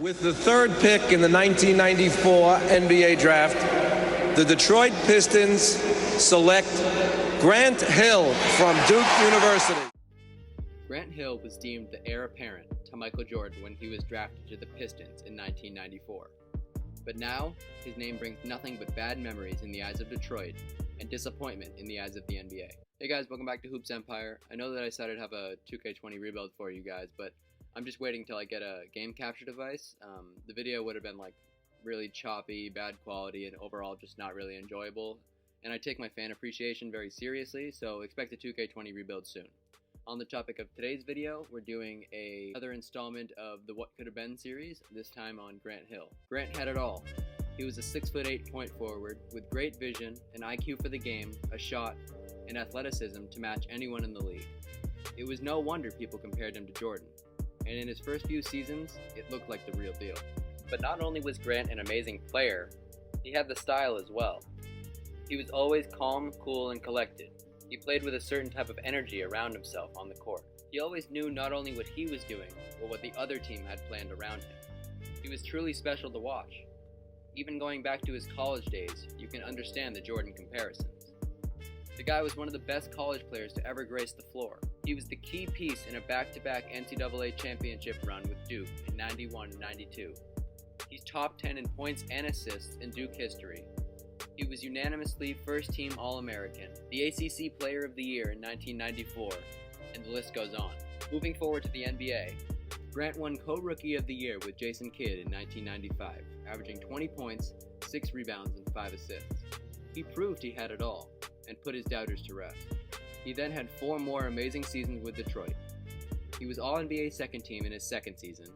With the third pick in the 1994 NBA draft, the Detroit Pistons select Grant Hill from Duke University. Grant Hill was deemed the heir apparent to Michael Jordan when he was drafted to the Pistons in 1994. But now, his name brings nothing but bad memories in the eyes of Detroit and disappointment in the eyes of the NBA. Hey guys, welcome back to Hoops Empire. I know that I said I'd have a 2K20 rebuild for you guys, but I'm just waiting till I get a game capture device. The video would have been like really choppy, bad quality, and overall just not really enjoyable. And I take my fan appreciation very seriously, so expect a 2K20 rebuild soon. On the topic of today's video, we're doing another installment of the What Could Have Been series, this time on Grant Hill. Grant had it all. He was a 6'8" point forward with great vision, an IQ for the game, a shot, and athleticism to match anyone in the league. It was no wonder people compared him to Jordan, and in his first few seasons, it looked like the real deal. But not only was Grant an amazing player, he had the style as well. He was always calm, cool, and collected. He played with a certain type of energy around himself on the court. He always knew not only what he was doing, but what the other team had planned around him. He was truly special to watch. Even going back to his college days, you can understand the Jordan comparisons. The guy was one of the best college players to ever grace the floor. He was the key piece in a back-to-back NCAA championship run with Duke in 91 and 92. He's top 10 in points and assists in Duke history. He was unanimously first-team All-American, the ACC Player of the Year in 1994, and the list goes on. Moving forward to the NBA, Grant won Co-Rookie of the Year with Jason Kidd in 1995, averaging 20 points, 6 rebounds, and 5 assists. He proved he had it all, and put his doubters to rest. He then had 4 more amazing seasons with Detroit. He was All-NBA second team in his second season.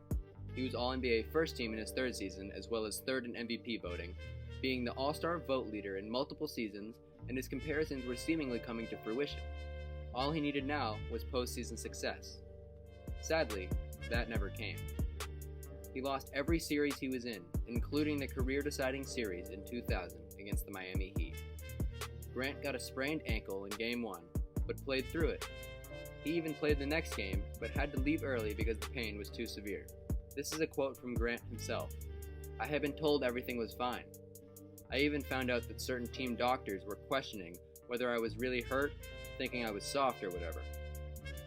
He was All-NBA first team in his third season, as well as third in MVP voting, being the All-Star vote leader in multiple seasons, and his comparisons were seemingly coming to fruition. All he needed now was postseason success. Sadly, that never came. He lost every series he was in, including the career-deciding series in 2000 against the Miami Heat. Grant got a sprained ankle in Game 1, but played through it. He even played the next game, but had to leave early because the pain was too severe. This is a quote from Grant himself. "I had been told everything was fine. I even found out that certain team doctors were questioning whether I was really hurt, thinking I was soft or whatever.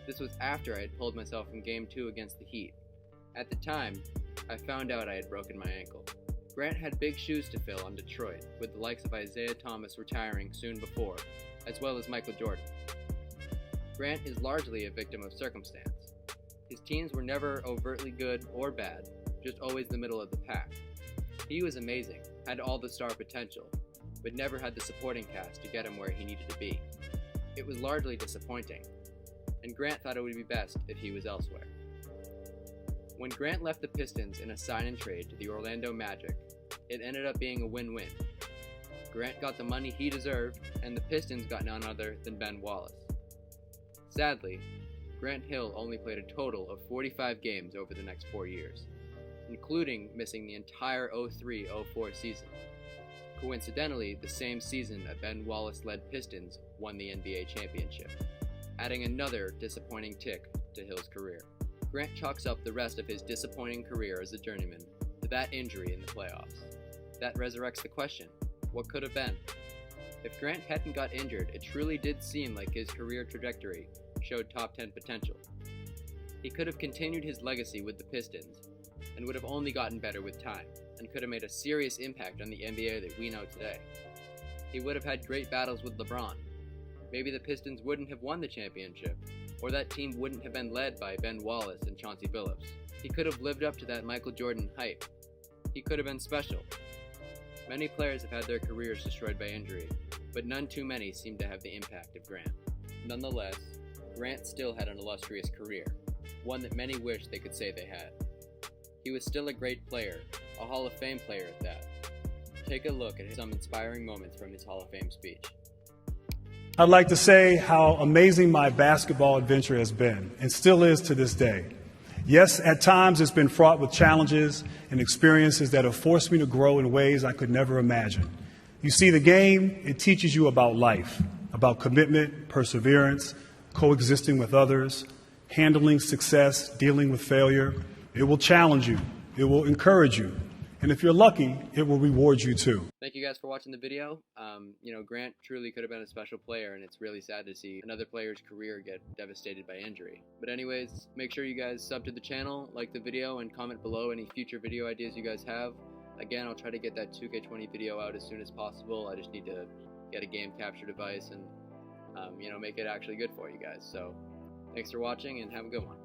This was after I had pulled myself in Game 2 against the Heat. At the time, I found out I had broken my ankle." Grant had big shoes to fill on Detroit, with the likes of Isaiah Thomas retiring soon before, as well as Michael Jordan. Grant is largely a victim of circumstance. His teams were never overtly good or bad, just always the middle of the pack. He was amazing, had all the star potential, but never had the supporting cast to get him where he needed to be. It was largely disappointing, and Grant thought it would be best if he was elsewhere. When Grant left the Pistons in a sign-and-trade to the Orlando Magic, it ended up being a win-win. Grant got the money he deserved, and the Pistons got none other than Ben Wallace. Sadly, Grant Hill only played a total of 45 games over the next 4 years, including missing the entire 03-04 season. Coincidentally, the same season a Ben Wallace-led Pistons won the NBA championship, adding another disappointing tick to Hill's career. Grant chalks up the rest of his disappointing career as a journeyman to that injury in the playoffs. That resurrects the question, what could have been? If Grant hadn't got injured, it truly did seem like his career trajectory showed top 10 potential. He could have continued his legacy with the Pistons, and would have only gotten better with time, and could have made a serious impact on the NBA that we know today. He would have had great battles with LeBron. Maybe the Pistons wouldn't have won the championship, or that team wouldn't have been led by Ben Wallace and Chauncey Billups. He could have lived up to that Michael Jordan hype. He could have been special. Many players have had their careers destroyed by injury, but none too many seem to have the impact of Grant. Nonetheless, Grant still had an illustrious career, one that many wish they could say they had. He was still a great player, a Hall of Fame player at that. Take a look at some inspiring moments from his Hall of Fame speech. I'd like to say how amazing my basketball adventure has been, and still is to this day. Yes, at times it's been fraught with challenges and experiences that have forced me to grow in ways I could never imagine. You see, the game, it teaches you about life, about commitment, perseverance, coexisting with others, handling success, dealing with failure. It will challenge you. It will encourage you. And if you're lucky, it will reward you too. Thank you guys for watching the video. Grant truly could have been a special player, and it's really sad to see another player's career get devastated by injury. But anyways, make sure you guys sub to the channel, like the video, and comment below any future video ideas you guys have. Again, I'll try to get that 2K20 video out as soon as possible. I just need to get a game capture device and make it actually good for you guys. So thanks for watching, and have a good one.